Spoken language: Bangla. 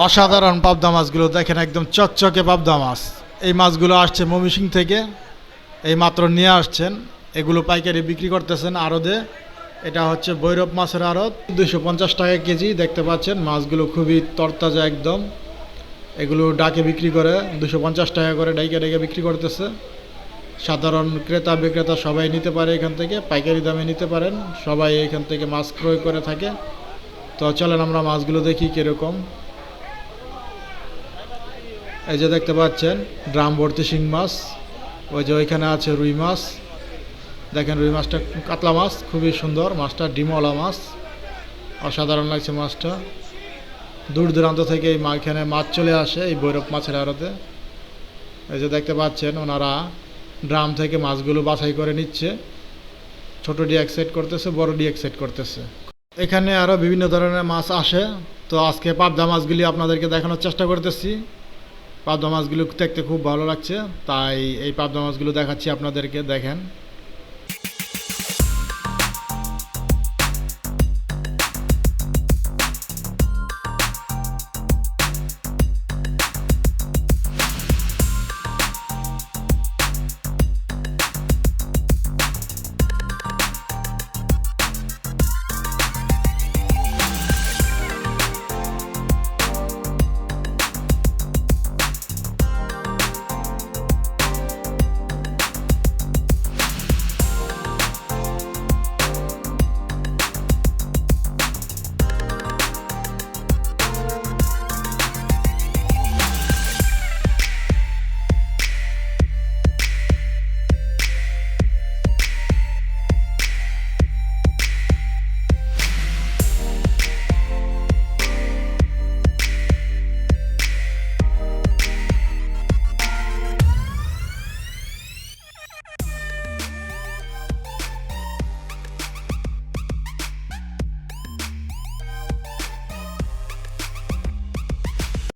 অসাধারণ পাবদা মাছগুলো দেখেন, একদম চকচকে পাবদা মাছ। এই মাছগুলো আসছে ময়মনসিংহ থেকে, এই মাত্র নিয়ে আসছেন। এগুলো পাইকারি বিক্রি করতেছেন আড়তে। এটা হচ্ছে ভৈরব মাছের আড়ত, 250 টাকা কেজি। দেখতে পাচ্ছেন মাছগুলো খুবই তরতাজা একদম। এগুলো ডাকে বিক্রি করে 250 টাকা করে, ডাইকে ডাইকে বিক্রি করতেছে। সাধারণ ক্রেতা বিক্রেতা সবাই নিতে পারে এখান থেকে, পাইকারি দামে নিতে পারেন। সবাই এখান থেকে মাছ ক্রয় করে থাকে। তো চলেন আমরা মাছগুলো দেখি কীরকম। এই যে দেখতে পাচ্ছেন ড্রাম ভর্তি শিং মাছ। ওই যে ওইখানে আছে রুই মাছ। দেখেন রুই মাছটা, কাতলা মাছ, খুবই সুন্দর মাছটা, ডিমওয়ালা মাছ। অসাধারণ লাগছে মাছটা। দূর দূরান্ত থেকে এখানে মাছ চলে আসে এই ভৈরব মাছের আড়তে। এই যে দেখতে পাচ্ছেন ওনারা ড্রাম থেকে মাছগুলো বাছাই করে নিচ্ছে। ছোট ডি এক সেট করতেছে, বড় ডি এক সেট করতেছে। এখানে আরও বিভিন্ন ধরনের মাছ আসে। তো আজকে পাবদা মাছগুলি আপনাদেরকে দেখানোর চেষ্টা করতেছি। পাবদা মাছগুলো দেখতে খুব ভালো লাগছে, তাই এই পাবদা মাছগুলো দেখাচ্ছি আপনাদেরকে। দেখেন।